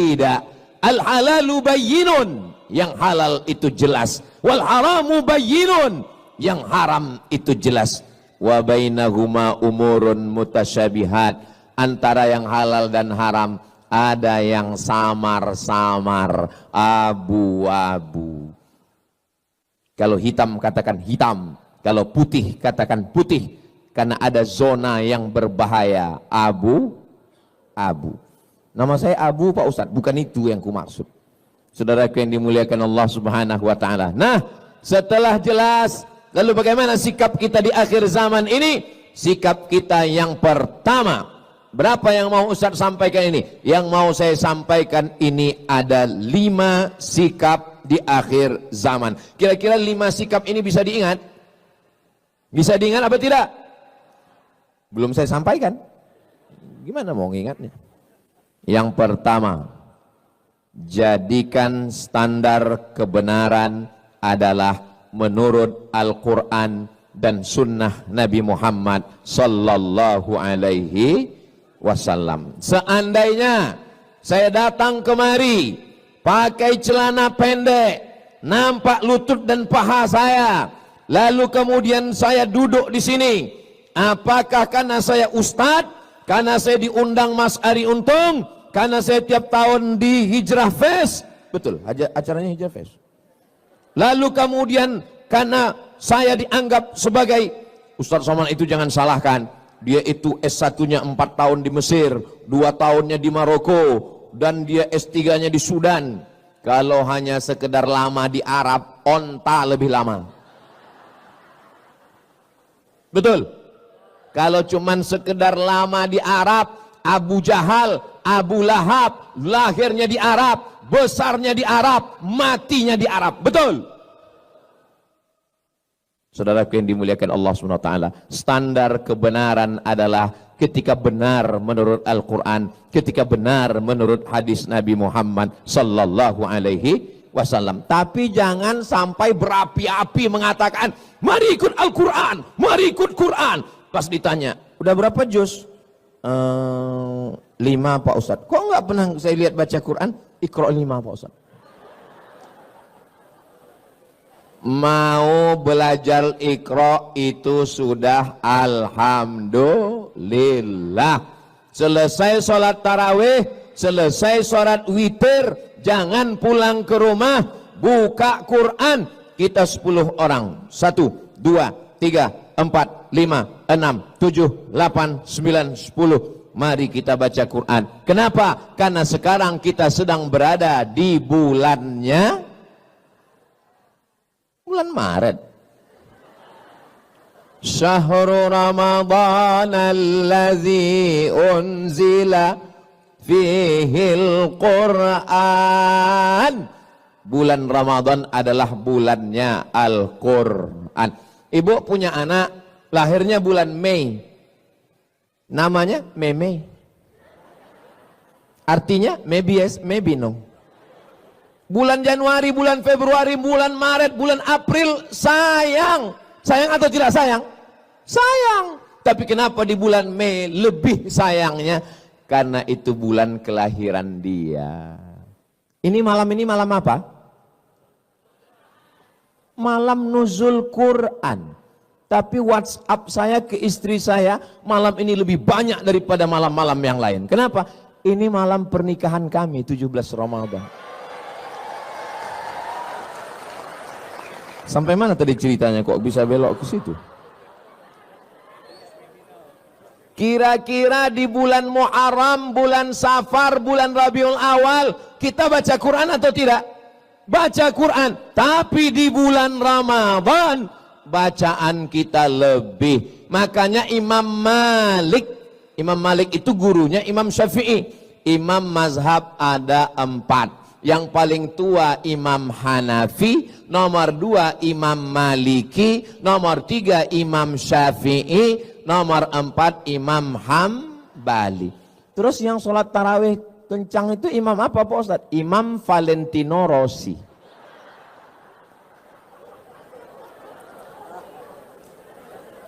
tidak. Al halalu bayyinun, yang halal itu jelas. Wal haramu bayyinun, yang haram itu jelas. Wa bainahuma umurun mutasyabihat, antara yang halal dan haram ada yang samar-samar, abu-abu. Kalau hitam katakan hitam, kalau putih katakan putih, karena ada zona yang berbahaya, abu-abu. Nama saya Abu Pak Ustadz, bukan itu yang ku maksud. Saudaraku yang dimuliakan Allah Subhanahu wa taala. Nah, setelah jelas, lalu bagaimana sikap kita di akhir zaman ini? Sikap kita yang pertama, berapa yang mau Ustadz sampaikan ini? Yang mau saya sampaikan ini ada 5 sikap di akhir zaman. Kira-kira 5 sikap ini bisa diingat? Bisa diingat apa tidak? Belum saya sampaikan. Gimana mau ngingatnya? Yang pertama, jadikan standar kebenaran adalah menurut Al-Quran dan sunnah Nabi Muhammad sallallahu alaihi wasallam. Seandainya saya datang kemari pakai celana pendek, nampak lutut dan paha saya, lalu kemudian saya duduk di sini, apakah karena saya ustadz, karena saya diundang Mas Ari Untung, karena saya tiap tahun di Hijrah Fest? Betul, acaranya Hijrah Fest. Lalu kemudian karena saya dianggap sebagai Ustadz Somad, itu jangan salahkan, dia itu S1-nya 4 tahun di Mesir, 2 tahunnya di Maroko, dan dia S3-nya di Sudan. Kalau hanya sekedar lama di Arab, onta lebih lama. Betul? Kalau cuman sekedar lama di Arab, Abu Jahal, Abu Lahab, lahirnya di Arab, besarnya di Arab, matinya di Arab. Betul? Saudaraku yang dimuliakan Allah SWT, standar kebenaran adalah ketika benar menurut Al-Quran, ketika benar menurut hadis Nabi Muhammad sallallahu alaihi wasallam. Tapi jangan sampai berapi-api mengatakan, mari ikut Al-Quran, mari ikut Quran. Pas ditanya, udah berapa juz? 5 Pak Ustadz. Kok enggak pernah saya lihat baca Quran? Iqra 5 Pak Ustadz. Mau belajar Iqra itu sudah alhamdulillah. Selesai sholat tarawih, selesai sholat witir, jangan pulang ke rumah, buka Quran. Kita 10 orang, 1, 2, 3, 4, 5, 6, 7, 8, 9, 10. Mari kita baca Quran. Kenapa? Karena sekarang kita sedang berada di bulannya bulan Maret. Syahrul Ramadan allazi unzila fihil Quran. Bulan Ramadan adalah bulannya Al-Quran. Ibu punya anak, lahirnya bulan Mei. Namanya Meme. Artinya maybe yes, maybe no. Bulan Januari, bulan Februari, bulan Maret, bulan April, sayang. Sayang atau tidak sayang? Sayang. Tapi kenapa di bulan Mei lebih sayangnya? Karena itu bulan kelahiran dia. Ini malam apa? Malam nuzul Quran. Tapi WhatsApp saya ke istri saya, malam ini lebih banyak daripada malam-malam yang lain. Kenapa? Ini malam pernikahan kami, 17 Ramadan. Sampai mana tadi ceritanya kok bisa belok ke situ? Kira-kira di bulan Muharram, bulan Safar, bulan Rabiul Awal, kita baca Quran atau tidak? Baca Quran. Tapi di bulan Ramadan, bacaan kita lebih. Makanya Imam Malik itu gurunya Imam Syafi'i. Imam mazhab ada 4. Yang paling tua Imam Hanafi, nomor 2 Imam Maliki, nomor 3 Imam Syafi'i, nomor 4 Imam Hambali. Terus yang sholat tarawih kencang itu imam apa Pak Ustadz? Imam Valentino Rossi.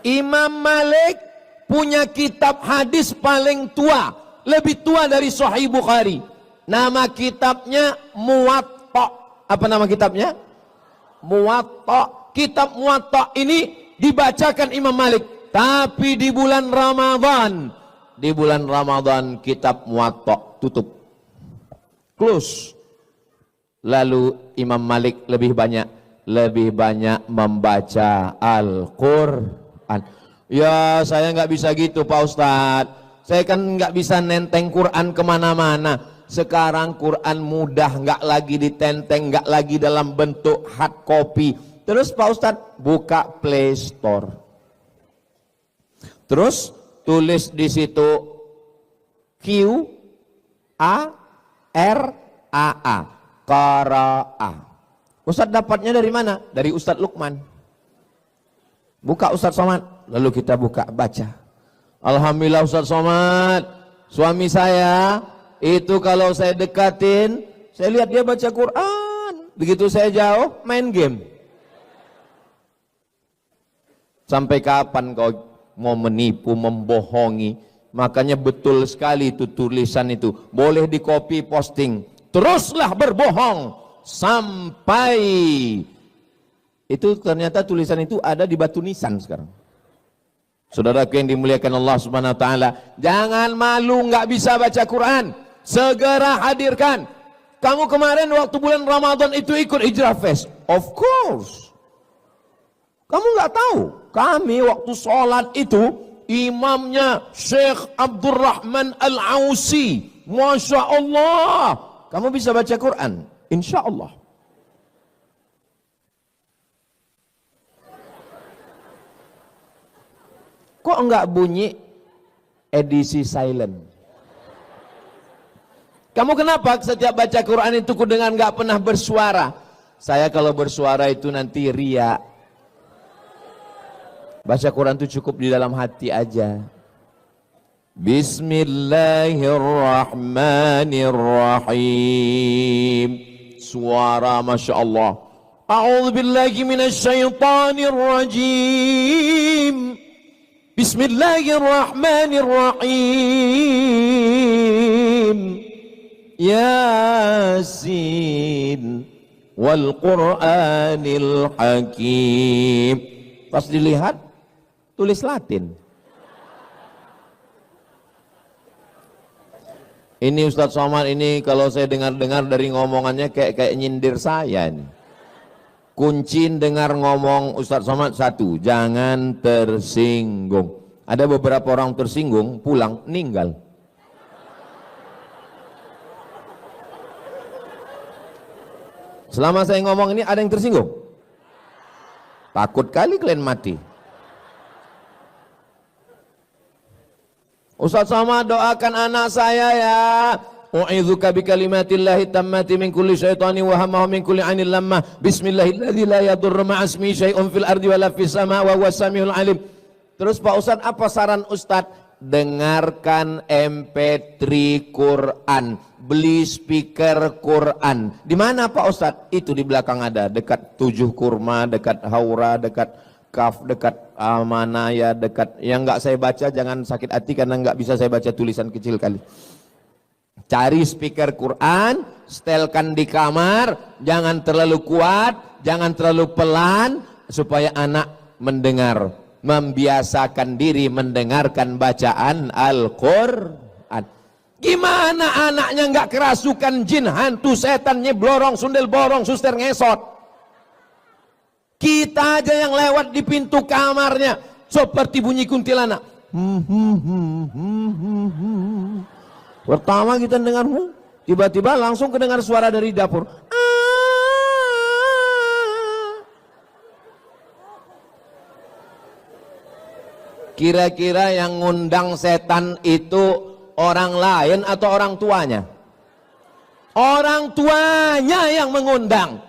Imam Malik punya kitab hadis paling tua, lebih tua dari Sahih Bukhari. Nama kitabnya Muwatta. Apa nama kitabnya? Muwatta. Kitab Muwatta ini dibacakan Imam Malik, tapi di bulan Ramadan. Di bulan Ramadan kitab Muwatta tutup, close. Lalu Imam Malik lebih banyak membaca Al-Quran. Ya saya nggak bisa gitu Pak Ustadz, saya kan nggak bisa nenteng Quran kemana-mana. Sekarang Quran mudah, nggak lagi ditenteng, nggak lagi dalam bentuk hard copy. Terus Pak Ustadz buka Play Store, terus tulis di situ Q-A-R-A-A, Qara'a. Ustadz dapatnya dari mana? Dari Ustadz Lukman. Buka Ustadz Somad, lalu kita buka baca. Alhamdulillah Ustadz Somad, suami saya itu kalau saya dekatin, saya lihat dia baca Quran. Begitu saya jauh, main game. Sampai kapan kau mau menipu, membohongi? Makanya betul sekali itu tulisan itu. Boleh di copy posting. Teruslah berbohong sampai itu ternyata tulisan itu ada di batu nisan sekarang. Saudaraku yang dimuliakan Allah Subhanahu wa taala, jangan malu nggak bisa baca Quran. Segera hadirkan. Kamu kemarin waktu bulan Ramadan itu ikut Hijrah Fest? Of course. Kamu nggak tahu? Kami waktu sholat itu imamnya Syekh Abdurrahman Al-Ausi. Masya Allah. Kamu bisa baca Quran? Insya Allah. Kok enggak bunyi edisi silent? Kamu kenapa setiap baca Quran itu dengan enggak pernah bersuara? Saya kalau bersuara itu nanti ria. Baca Quran itu cukup di dalam hati aja. Bismillahirrahmanirrahim. Suara Masya Allah. A'udzu billahi minasyaitonir rajim. Bismillahirrahmanirrahim. Yasin wal Qur'anil Hakim. Pas dilihat tulis Latin. Ini Ustadz Somad ini kalau saya dengar-dengar dari ngomongannya kayak nyindir saya ini. Kunci dengar ngomong Ustadz Somad satu, jangan tersinggung. Ada beberapa orang tersinggung, pulang, meninggal. Selama saya ngomong ini ada yang tersinggung? Takut kali kalian mati. Ustadz Somad doakan anak saya ya. U'idzuka bikalimatillahi tammati min kulli syaitani wa hammahu min kulli 'ainil lammah. Bismillahilladzi la yadurru ma'asmi syai'un fil ardi wa la fis sama' wa huwas samiul 'alim. Terus Pak Ustadz, apa saran Ustadz? Dengarkan MP3 Quran, beli speaker Quran. Di mana Pak Ustadz? Itu di belakang ada, dekat Tujuh Kurma, dekat Haura, dekat Kaf, dekat Amanaya, dekat yang nggak saya baca jangan sakit hati karena nggak bisa saya baca tulisan kecil kali. Cari speaker Quran, setelkan di kamar, jangan terlalu kuat, jangan terlalu pelan, supaya anak mendengar, membiasakan diri mendengarkan bacaan Al-Quran. Gimana anaknya nggak kerasukan jin, hantu, setan, nyeblorong, sundel borong, suster ngesot? Kita aja yang lewat di pintu kamarnya seperti bunyi kuntilanak. Pertama kita dengar, tiba-tiba langsung kedengar suara dari dapur. Kira-kira yang ngundang setan itu orang lain atau orang tuanya? Orang tuanya yang mengundang.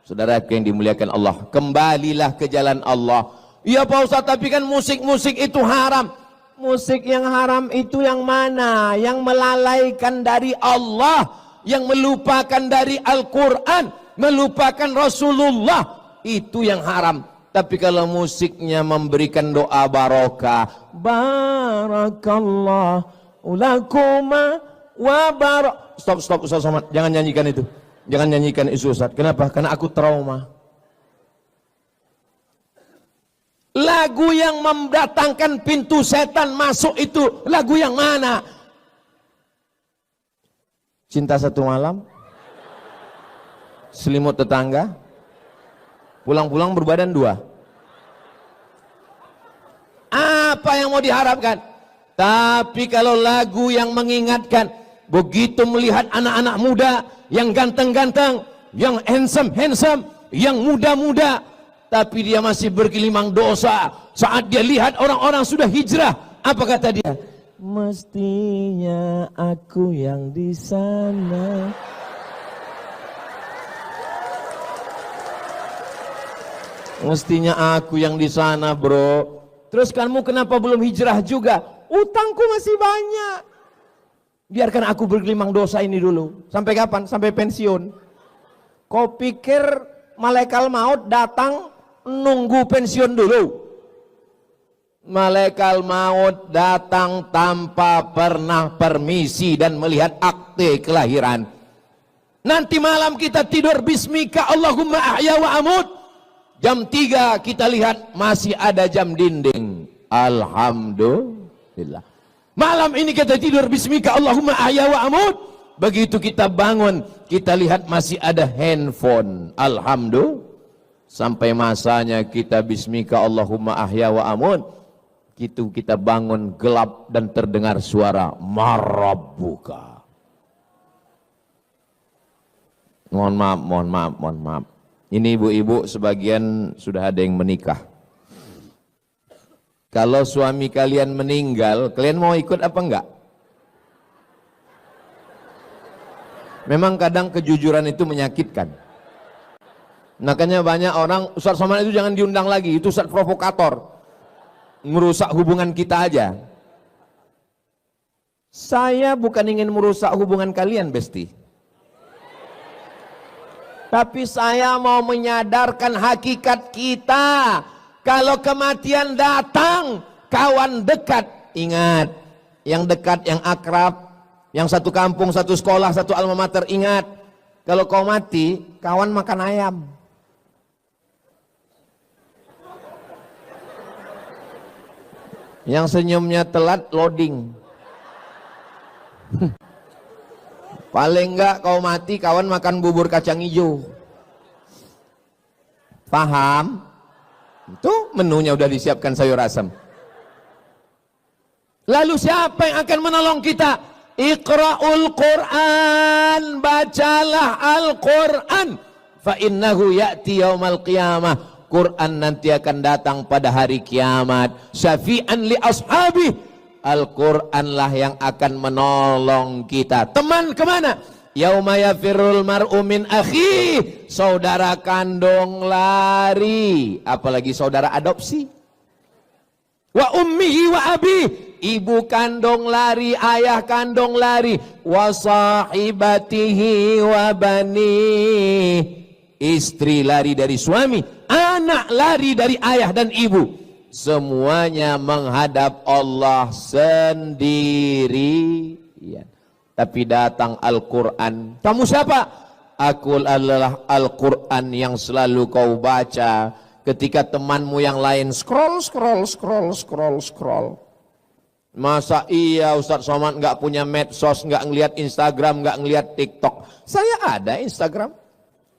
Saudara yang dimuliakan Allah, kembalilah ke jalan Allah. Iya Pak Ustaz, tapi kan musik-musik itu haram. Musik yang haram itu yang mana? Yang melalaikan dari Allah, yang melupakan dari Al-Quran, melupakan Rasulullah, itu yang haram. Tapi kalau musiknya memberikan doa barokah, barakallahu lakuma wabarakatuh. Stop Ustaz Somad, jangan nyanyikan itu. Jangan nyanyikan itu Ustaz. Kenapa? Karena aku trauma. Lagu yang mendatangkan pintu setan masuk itu lagu yang mana? Cinta Satu Malam, Selimut Tetangga, Pulang-pulang Berbadan Dua. Apa yang mau diharapkan? Tapi kalau lagu yang mengingatkan, begitu melihat anak-anak muda yang ganteng-ganteng, yang handsome, yang muda-muda, tapi dia masih bergelimang dosa. Saat dia lihat orang-orang sudah hijrah, apa kata dia? Mestinya aku yang di sana. Mestinya aku yang di sana, bro. Terus kamu kenapa belum hijrah juga? Utangku masih banyak. Biarkan aku bergelimang dosa ini dulu. Sampai kapan? Sampai pensiun. Kau pikir malaikat maut datang nunggu pensiun dulu? Malaikat maut datang tanpa pernah permisi dan melihat akte kelahiran. Nanti malam kita tidur bismika Allahumma ahya wa amut. Jam 3 kita lihat masih ada jam dinding. Alhamdulillah. Malam ini kita tidur bismika Allahumma ahya wa amut. Begitu kita bangun, kita lihat masih ada handphone. Alhamdulillah. Sampai masanya kita bismika Allahumma ahya wa amut. Gitu kita bangun gelap dan terdengar suara marabbuka. Mohon maaf. Ini ibu-ibu sebagian sudah ada yang menikah. Kalau suami kalian meninggal, kalian mau ikut apa enggak? Memang kadang kejujuran itu menyakitkan. Makanya banyak orang, Ustaz Somad itu jangan diundang lagi, itu Ustaz provokator. Merusak hubungan kita aja. Saya bukan ingin merusak hubungan kalian, Besti. Tapi saya mau menyadarkan hakikat kita. Kalau kematian datang, kawan dekat, ingat. Yang dekat, yang akrab, yang satu kampung, satu sekolah, satu alma mater, ingat. Kalau kau mati, kawan makan ayam. Yang senyumnya telat, loading. Paling enggak kau mati, kawan makan bubur kacang hijau. Paham? Itu menunya udah disiapkan sayur asam. Lalu siapa yang akan menolong kita? Iqra'ul Qur'an, bacalah Al-Qur'an. Fa innahu ya'ti yaumal qiyamah. Quran nanti akan datang pada hari kiamat. Syafi'an li ashabi. Al-Quran lah yang akan menolong kita. Teman kemana? Yauma yafirrul mar'u min akhi. Saudara kandung lari. Apalagi saudara adopsi. Wa ummihi wa abi. Ibu kandung lari, ayah kandung lari. Wa sahibatihi wa bani. Istri lari dari suami. Anak lari dari ayah dan ibu. Semuanya menghadap Allah sendiri. Ya. Tapi datang Al-Quran. Kamu siapa? Aku adalah Al-Quran yang selalu kau baca. Ketika temanmu yang lain scroll. Masa iya Ustaz Somad nggak punya medsos, nggak ngelihat Instagram, nggak ngelihat TikTok. Saya ada Instagram.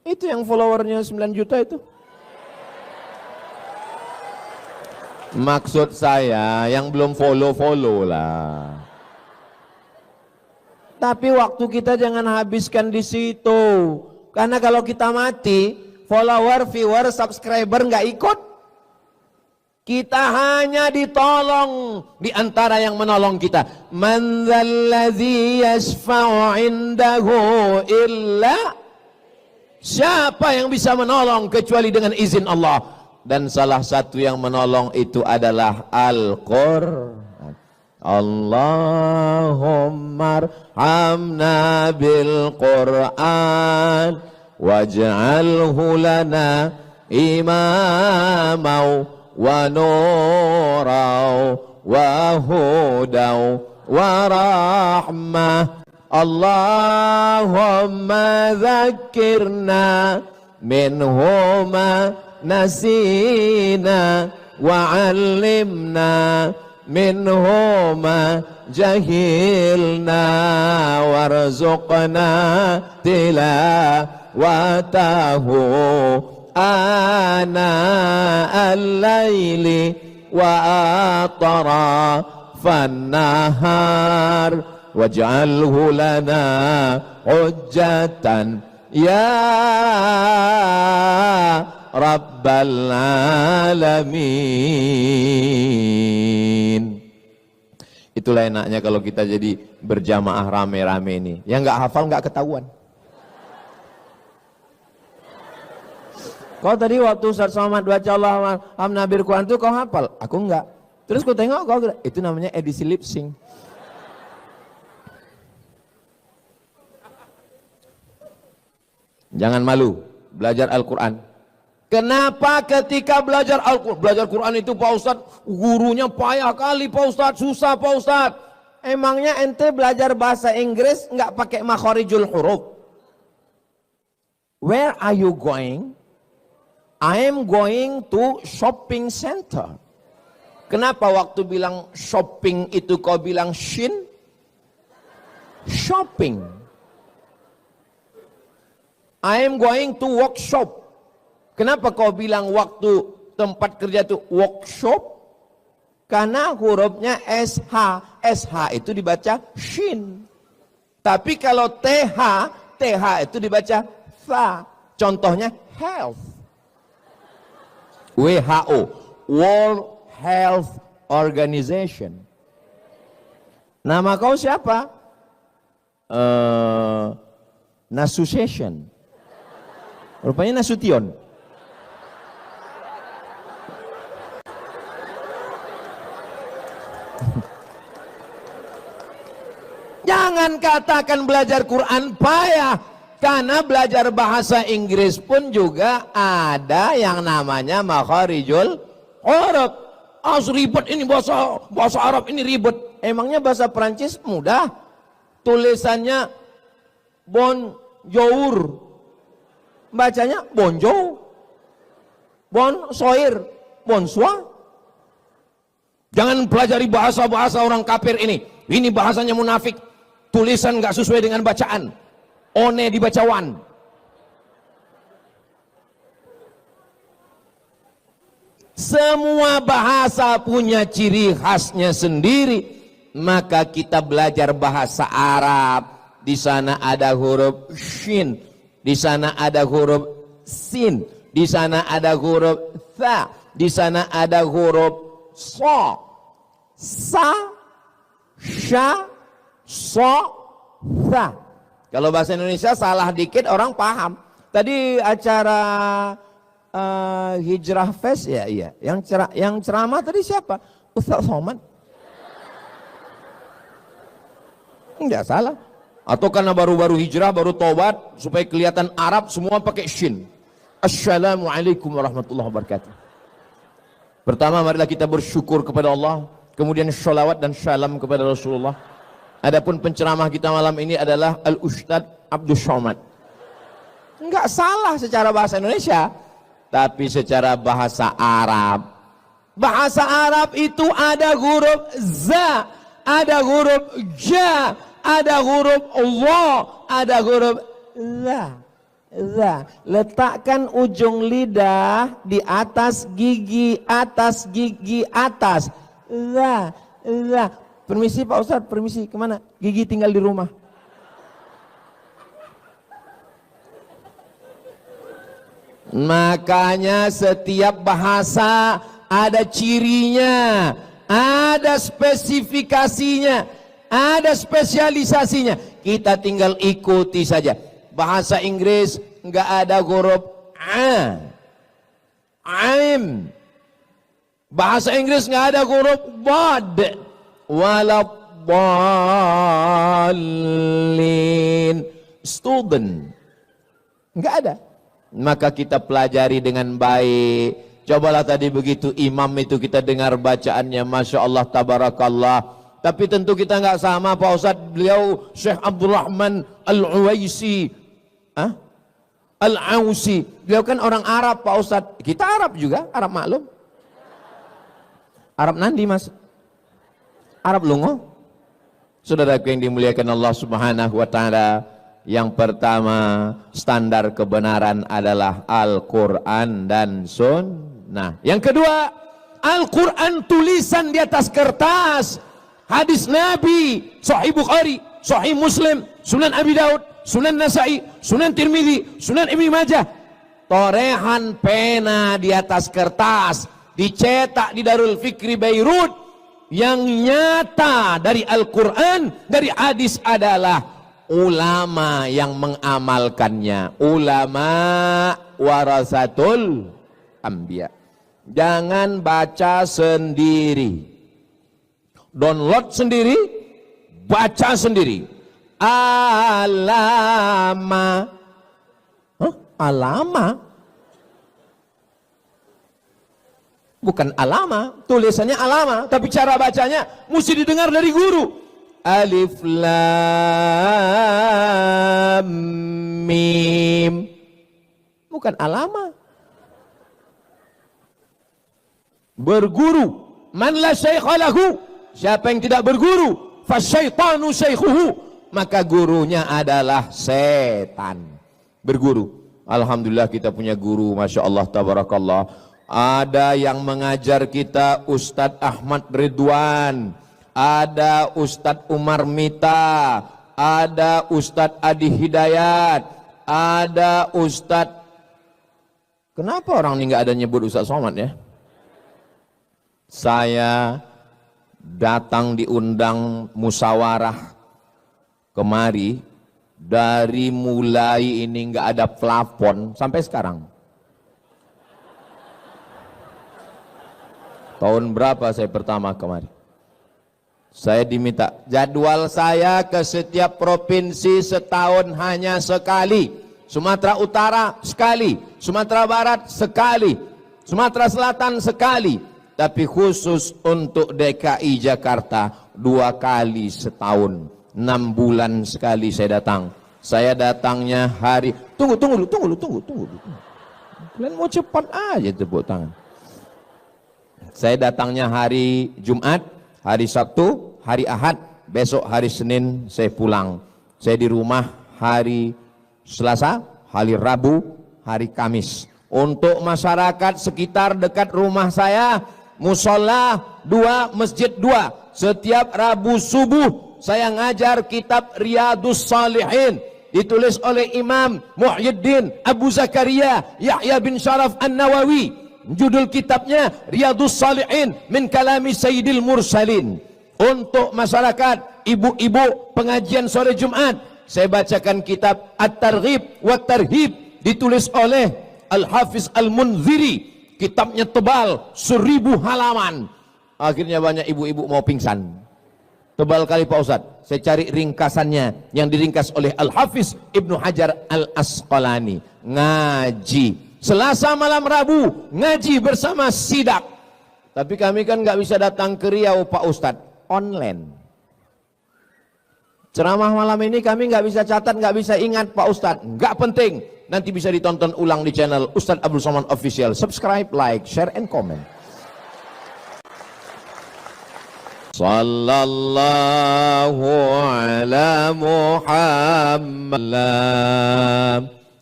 Itu yang followernya 9 juta itu. Maksud saya yang belum follow lah. Tapi waktu kita jangan habiskan di situ. Karena kalau kita mati, follower, viewer, subscriber nggak ikut. Kita hanya ditolong di antara yang menolong kita. Man dzalladzi yashfa'u 'indahu illa. Siapa yang bisa menolong kecuali dengan izin Allah? Dan salah satu yang menolong itu adalah Al-Qur'an. Allahumma arhamna bil Qur'an waj'alhu lana imamau wa nurau wa hudau wa rahmah. Allahumma dzakirna minhuma nasina wa'allimna minhuma jahilna warzuqna tilawatahu ana al-laili wa atrafan nahar waj'alhu lana hujjatan ya Rabbal Alamin. Itulah enaknya kalau kita jadi berjamaah rame-rame ini. Yang nggak hafal nggak ketahuan. Kau tadi waktu Ustaz Somad baca Allah Nabi Quran itu kau hafal? Aku enggak. Terus kau tengok kau itu namanya edisi lip sync. Jangan malu belajar Al-Quran. Kenapa ketika belajar Al-Quran, belajar Quran itu Pak Ustadz, gurunya payah kali Pak Ustadz, susah Pak Ustadz. Emangnya ente belajar bahasa Inggris nggak pakai makharijul huruf? Where are you going? I am going to shopping center. Kenapa waktu bilang shopping itu kau bilang shin? Shopping. I am going to workshop. Kenapa kau bilang waktu tempat kerja itu workshop? Karena hurufnya SH. SH itu dibaca shin. Tapi kalau TH, TH itu dibaca tha. Contohnya health. WHO, World Health Organization. Nama kau siapa? Nasution. Rupanya Nasution. Jangan katakan belajar Quran payah, karena belajar bahasa Inggris pun juga ada yang namanya makharijul huruf. Ribet ini bahasa Arab ini ribet. Emangnya bahasa Perancis mudah? Tulisannya bonjour, bacanya bonjour. Bonsoir, bonsoir. Jangan pelajari bahasa-bahasa orang kafir ini. Ini bahasanya munafik. Tulisan nggak sesuai dengan bacaan. One dibaca wan. Semua bahasa punya ciri khasnya sendiri. Maka kita belajar bahasa Arab. Di sana ada huruf shin. Di sana ada huruf sin. Di sana ada huruf tha. Di sana ada huruf so. Sa, sya, so, tha. Kalau bahasa Indonesia salah dikit orang paham. Tadi acara Hijrah Fest ya, iya. Yang ceramah tadi siapa? Ustaz Somad. Enggak salah. Atau karena baru-baru hijrah, baru tobat, supaya kelihatan Arab, semua pakai shin. Assalamualaikum warahmatullahi wabarakatuh. Pertama, marilah kita bersyukur kepada Allah. Kemudian sholawat dan salam kepada Rasulullah. Adapun penceramah kita malam ini adalah Al-Ustadz Abdul Somad. Enggak salah secara bahasa Indonesia, tapi secara bahasa Arab. Bahasa Arab itu ada huruf za, ada huruf ja, ada huruf wa, ada huruf za. Za. Letakkan ujung lidah di atas gigi atas. Za. Permisi Pak Ustadz, permisi, kemana? Gigi tinggal di rumah. Makanya setiap bahasa ada cirinya, ada spesifikasinya, ada spesialisasinya. Kita tinggal ikuti saja. Bahasa Inggris enggak ada huruf a, aim. Bahasa Inggris enggak ada huruf bad, waladdallin. Student enggak ada. Maka kita pelajari dengan baik. Cobalah tadi begitu imam itu kita dengar bacaannya, Masya Allah, Tabarakallah. Tapi tentu kita nggak sama Pak Ustadz. Beliau Syekh Abdurrahman Al-Uwaisi, Al-Ausi. Beliau kan orang Arab Pak Ustadz. Kita Arab juga, Arab maklum. Arab Nandi Mas. Arab Lungo. Saudaraku yang dimuliakan Allah Subhanahu wa taala, yang pertama standar kebenaran adalah Al-Qur'an dan Sunnah. Yang kedua, Al-Qur'an tulisan di atas kertas, hadis Nabi, Sahih Bukhari, Sahih Muslim, Sunan Abi Daud, Sunan Nasai, Sunan Tirmidzi, Sunan Ibnu Majah. Torehan pena di atas kertas, dicetak di Darul Fikri Beirut. Yang nyata dari Al-Quran, dari hadis adalah ulama yang mengamalkannya. Ulama warasatul anbiya. Jangan baca sendiri, download sendiri, baca sendiri. Alama, alama, bukan alama, tulisannya alama, tapi cara bacanya mesti didengar dari guru. Alif lam mim, bukan alama. Berguru, man la syaikha lahu, siapa yang tidak berguru, fasyaitanu syaikhuhu, maka gurunya adalah setan. Berguru. Alhamdulillah kita punya guru, Masya Allah, tabarakallah. Ada yang mengajar kita Ustadz Ahmad Ridwan, ada Ustadz Umar Mita, ada Ustadz Adi Hidayat, ada Ustadz, kenapa orang ini nggak ada nyebut Ustadz Somad ya? Saya datang diundang musyawarah kemari, dari mulai ini nggak ada plafon sampai sekarang. Tahun berapa saya pertama kemari? Saya diminta jadwal saya ke setiap provinsi setahun hanya sekali. Sumatera Utara sekali, Sumatera Barat sekali, Sumatera Selatan sekali. Tapi khusus untuk DKI Jakarta 2 kali setahun, 6 bulan sekali saya datang. Saya datangnya hari, tunggu. Kalian mau cepat aja tepuk tangan. Saya datangnya hari Jumat, hari Sabtu, hari Ahad, besok hari Senin saya pulang. Saya di rumah hari Selasa, hari Rabu, hari Kamis. Untuk masyarakat sekitar dekat rumah saya, musola 2, masjid 2. Setiap Rabu subuh saya ngajar kitab Riyadus Salihin, ditulis oleh Imam Muhyiddin Abu Zakaria Yahya bin Sharaf An-Nawawi. Judul kitabnya Riyadus Salihin min kalami Sayyidil Mursalin. Untuk masyarakat ibu-ibu pengajian sore Jumat, saya bacakan kitab At-Targhib wa Tarhib, ditulis oleh Al-Hafiz Al-Munziri. Kitabnya tebal 1000 halaman. Akhirnya banyak ibu-ibu mau pingsan. Tebal kali Pak Ustadz. Saya cari ringkasannya yang diringkas oleh Al-Hafiz Ibnu Hajar Al-Asqalani. Ngaji Selasa malam Rabu, ngaji bersama sidak. Tapi kami kan nggak bisa datang ke Riau Pak Ustadz, online. Ceramah malam ini kami nggak bisa catat, nggak bisa ingat Pak Ustadz. Nggak penting, nanti bisa ditonton ulang di channel Ustadz Abdul Somad Official. Subscribe, like, share, and comment. Sallallahu ala Muhammad.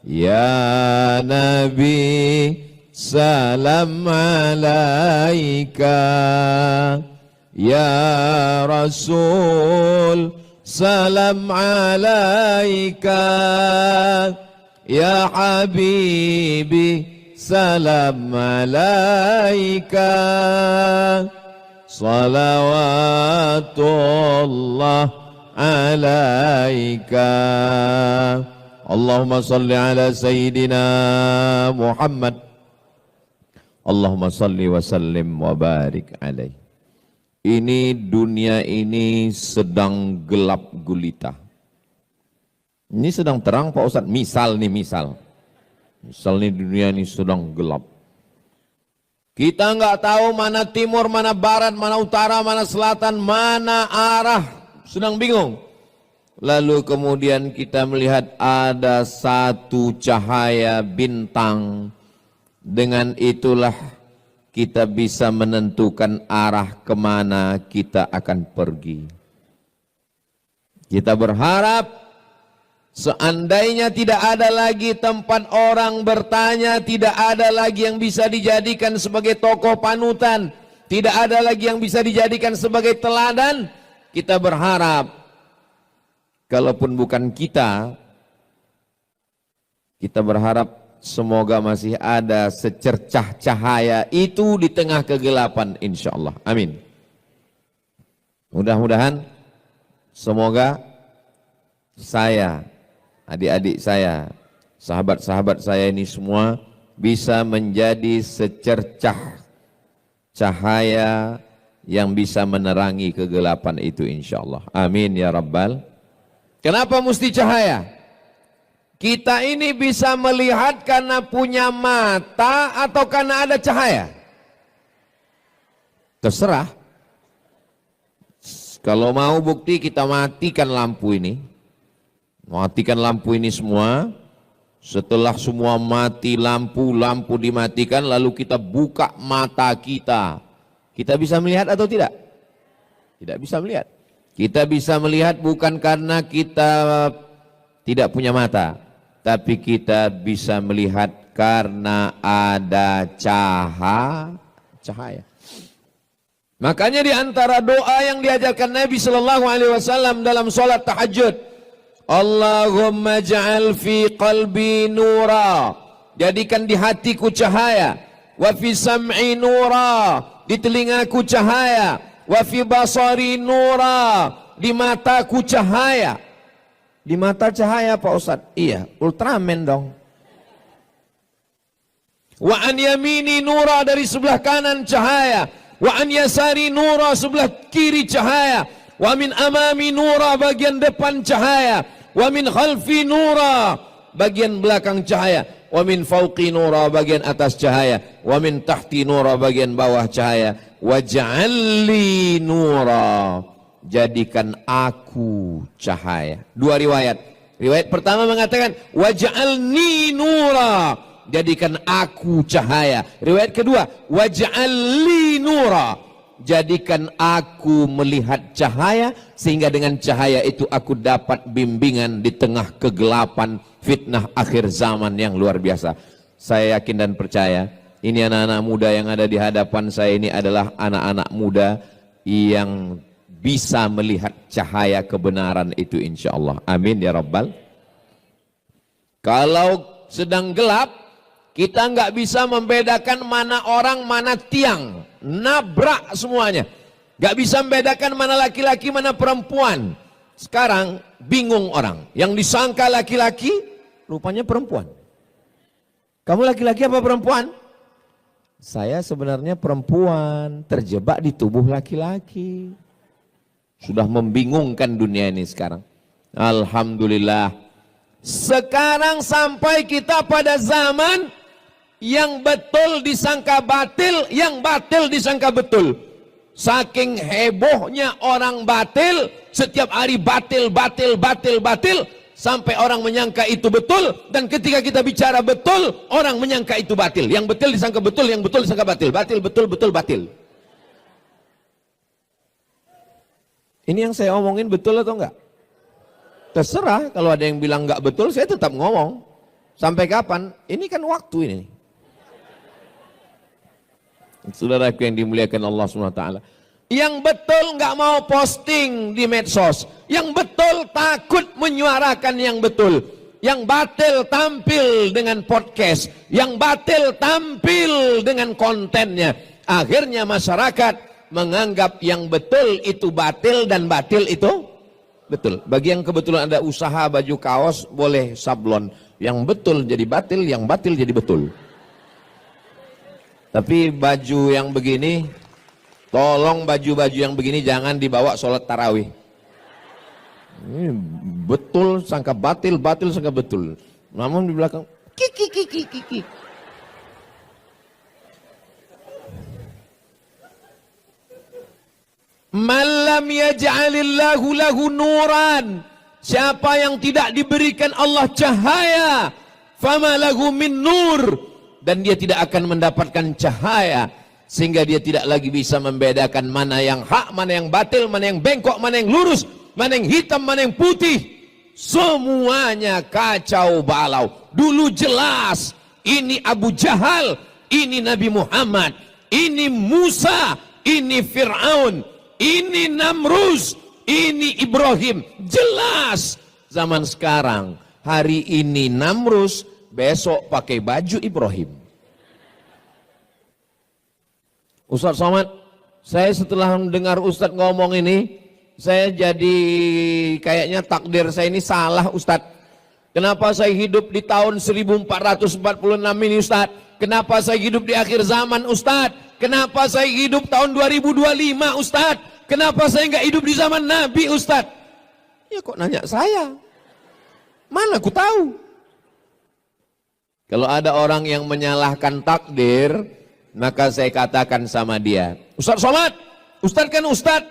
Ya Nabi salam alaika, ya Rasul salam alaika, ya Habibi salam alaika, salawatullah alaika. Allahumma salli ala Sayyidina Muhammad. Allahumma salli wa sallim wa barik alaih. Ini dunia ini sedang gelap gulita. Ini sedang terang Pak Ustadz. Misal nih, misal nih dunia ini sedang gelap. Kita nggak tahu mana timur, mana barat, mana utara, mana selatan, mana arah, sedang bingung. Lalu kemudian kita melihat ada satu cahaya bintang. Dengan itulah kita bisa menentukan arah kemana kita akan pergi. Kita berharap seandainya tidak ada lagi tempat orang bertanya, tidak ada lagi yang bisa dijadikan sebagai tokoh panutan, tidak ada lagi yang bisa dijadikan sebagai teladan, kita berharap kalaupun bukan kita berharap semoga masih ada secercah cahaya itu di tengah kegelapan, insya Allah. Amin. Mudah-mudahan semoga saya, adik-adik saya, sahabat-sahabat saya ini semua bisa menjadi secercah cahaya yang bisa menerangi kegelapan itu, insya Allah. Amin ya Rabbal. Kenapa mesti cahaya? Kita ini bisa melihat karena punya mata atau karena ada cahaya? Terserah. Kalau mau bukti kita matikan lampu ini. Matikan lampu ini semua. Setelah semua mati lampu dimatikan, lalu kita buka mata kita. Kita bisa melihat atau tidak? Tidak bisa melihat. Kita bisa melihat bukan karena kita tidak punya mata, tapi kita bisa melihat karena ada cahaya. Makanya di antara doa yang diajarkan Nabi Shallallahu Alaihi Wasallam dalam sholat tahajud, Allahumma ja'al fi qalbi nura, jadikan di hatiku cahaya, wa fi sam'i nura, di telingaku cahaya, wa fi basari nura, di mataku cahaya. Di mata cahaya Pak Ustadz? Iya, Ultraman dong. Wa an yamini nura, dari sebelah kanan cahaya. Wa an yasari nura, sebelah kiri cahaya. Wa min amami nura, bagian depan cahaya. Wa min khalfi nura, bagian belakang cahaya. Wa min fauqi nura, bagian atas cahaya. Wa min tahti nura, bagian bawah cahaya. Wa ja'alli nura, jadikan aku cahaya. Dua riwayat. Riwayat pertama mengatakan waj'alni nura, jadikan aku cahaya. Riwayat kedua waj'alli nura, jadikan aku melihat cahaya, sehingga dengan cahaya itu aku dapat bimbingan di tengah kegelapan fitnah akhir zaman yang luar biasa. Saya yakin dan percaya ini anak-anak muda yang ada di hadapan saya ini adalah anak-anak muda yang bisa melihat cahaya kebenaran itu, insya Allah. Amin ya Rabbal. Kalau sedang gelap, kita nggak bisa membedakan mana orang mana tiang, nabrak semuanya. Nggak bisa membedakan mana laki-laki mana perempuan. Sekarang bingung orang, yang disangka laki-laki rupanya perempuan. Kamu laki-laki apa perempuan? Saya sebenarnya perempuan, terjebak di tubuh laki-laki. Sudah membingungkan dunia ini sekarang. Alhamdulillah. Sekarang sampai kita pada zaman yang betul disangka batil, yang batil disangka betul. Saking hebohnya orang batil, setiap hari batil, sampai orang menyangka itu betul. Dan ketika kita bicara betul, orang menyangka itu batil. Yang betul disangka betul, yang betul disangka batil. Batil, betul, betul, batil. Ini yang saya omongin betul atau enggak? Terserah, kalau ada yang bilang enggak betul, saya tetap ngomong. Sampai kapan? Ini kan waktu ini. Saudaraku yang dimuliakan Allah SWT. Yang betul enggak mau posting di medsos. Yang betul takut menyuarakan yang betul. Yang batil tampil dengan podcast. Yang batil tampil dengan kontennya. Akhirnya masyarakat menganggap yang betul itu batil dan batil itu betul. Bagi yang kebetulan ada usaha baju kaos, boleh sablon. Yang betul jadi batil, yang batil jadi betul. Tapi baju yang begini, tolong baju-baju yang begini jangan dibawa sholat tarawih. Ini betul sangka batil, batil sangka betul. Namun di belakang kiki. Man lam yaj'alillahu lahu nuran, siapa yang tidak diberikan Allah cahaya, fama lahu min nur, dan dia tidak akan mendapatkan cahaya, sehingga dia tidak lagi bisa membedakan mana yang hak, mana yang batil, mana yang bengkok, mana yang lurus, mana yang hitam, mana yang putih. Semuanya kacau balau. Dulu jelas, ini Abu Jahal, ini Nabi Muhammad, ini Musa, ini Fir'aun, ini Namrus, ini Ibrahim. Jelas. Zaman sekarang, hari ini Namrus, besok pakai baju Ibrahim. Ustaz Somad, saya setelah mendengar Ustaz ngomong ini, saya jadi kayaknya takdir saya ini salah, Ustaz. Kenapa saya hidup di tahun 1446 ini, Ustaz? Kenapa saya hidup di akhir zaman, Ustaz? Kenapa saya hidup tahun 2025, Ustaz? Kenapa saya nggak hidup di zaman Nabi, Ustaz? Ya kok nanya saya? Mana aku tahu? Kalau ada orang yang menyalahkan takdir, maka saya katakan sama dia, Ustaz Somad, Ustaz kan Ustaz,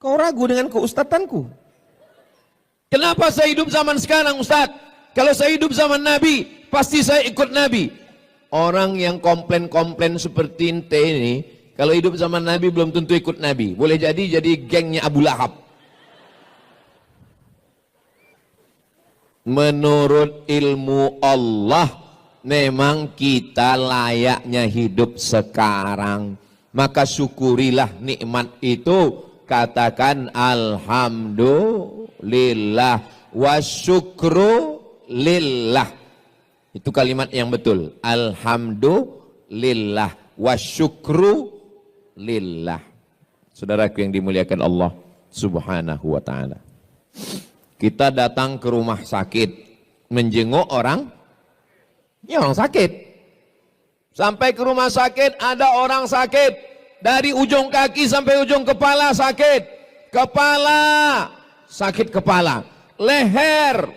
kau ragu dengan keustatanku. Kenapa saya hidup zaman sekarang, Ustaz? Kalau saya hidup zaman Nabi, pasti saya ikut Nabi. Orang yang komplain-komplain seperti ente ini, kalau hidup zaman Nabi belum tentu ikut Nabi. Boleh jadi gengnya Abu Lahab. Menurut ilmu Allah, memang kita layaknya hidup sekarang. Maka syukurilah nikmat itu. Katakan alhamdulillah wa syukru lillah. Itu kalimat yang betul. Alhamdulillah wa syukru lillah. Saudaraku yang dimuliakan Allah Subhanahu wa ta'ala. Kita datang ke rumah sakit menjenguk orang sakit. Sampai ke rumah sakit ada orang sakit. Dari ujung kaki sampai ujung kepala sakit. Kepala, sakit kepala. Leher,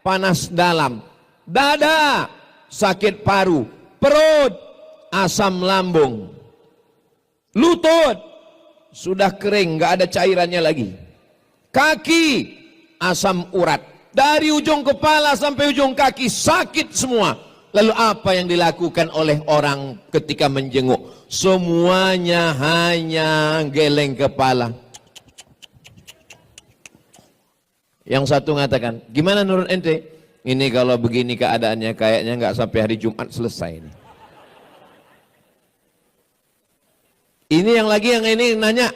panas dalam. Dada, sakit paru. Perut, asam lambung. Lutut, sudah kering, nggak ada cairannya lagi. Kaki, asam urat. Dari ujung kepala sampai ujung kaki sakit semua. Lalu apa yang dilakukan oleh orang ketika menjenguk? Semuanya hanya geleng kepala. Yang satu mengatakan, gimana menurut ente? Ini kalau begini keadaannya kayaknya nggak sampai hari Jumat selesai ini. Ini yang ini nanya,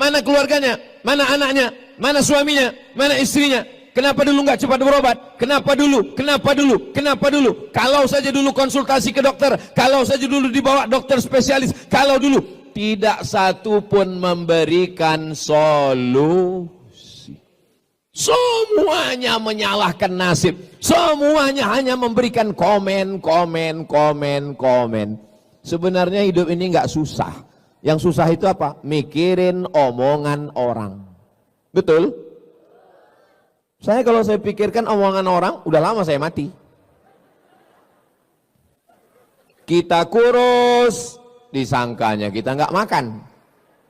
mana keluarganya, mana anaknya, mana suaminya, mana istrinya? Kenapa dulu nggak cepat berobat? Kenapa dulu? Kenapa dulu? Kenapa dulu? Kalau saja dulu konsultasi ke dokter, kalau saja dulu dibawa dokter spesialis, kalau dulu. Tidak satu pun memberikan solusi. Semuanya menyalahkan nasib. Semuanya hanya memberikan komen. Sebenarnya hidup ini nggak susah. Yang susah itu apa? Mikirin omongan orang. Betul? Kalau saya pikirkan omongan orang, udah lama saya mati. Kita kurus, disangkanya kita nggak makan.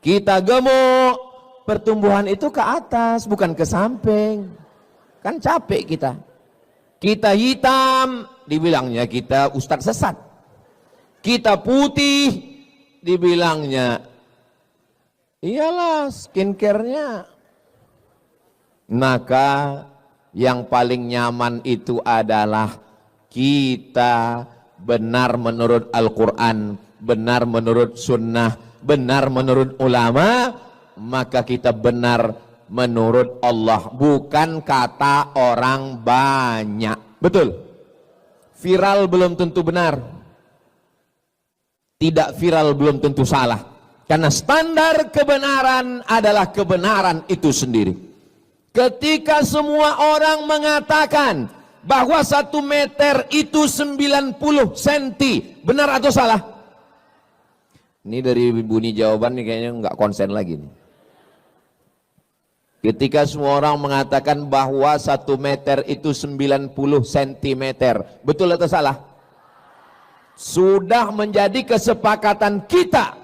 Kita gemuk, pertumbuhan itu ke atas, bukan ke samping. Kan capek kita. Kita hitam, dibilangnya kita ustadz sesat. Kita putih, dibilangnya iyalah skincare-nya. Maka yang paling nyaman itu adalah kita benar menurut Al-Quran, benar menurut sunnah, benar menurut ulama, maka kita benar menurut Allah, bukan kata orang banyak. Betul? Viral belum tentu benar, tidak viral belum tentu salah, karena standar kebenaran adalah kebenaran itu sendiri. Ketika semua orang mengatakan bahwa 1 meter itu 90 cm, benar atau salah? Ini dari bunyi jawaban nih kayaknya nggak konsen lagi nih. Ketika semua orang mengatakan bahwa 1 meter itu 90 cm, betul atau salah? Sudah menjadi kesepakatan kita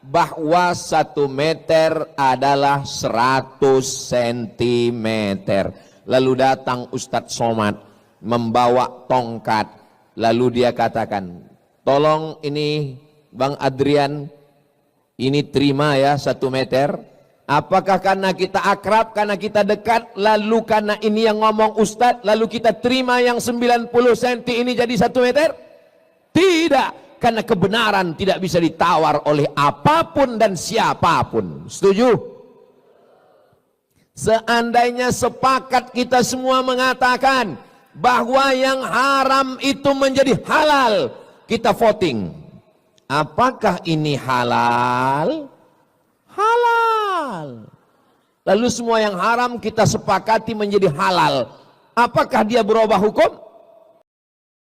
bahwa 1 meter adalah 100 cm. Lalu datang Ustadz Somad membawa tongkat. Lalu dia katakan, tolong ini Bang Adrian, ini terima ya 1 meter. Apakah karena kita akrab, karena kita dekat, lalu karena ini yang ngomong Ustadz, lalu kita terima yang 90 cm ini jadi 1 meter? Tidak. Karena kebenaran tidak bisa ditawar oleh apapun dan siapapun. Setuju? Seandainya sepakat kita semua mengatakan bahwa yang haram itu menjadi halal, kita voting. Apakah ini halal? Halal. Lalu semua yang haram kita sepakati menjadi halal. Apakah dia berubah hukum?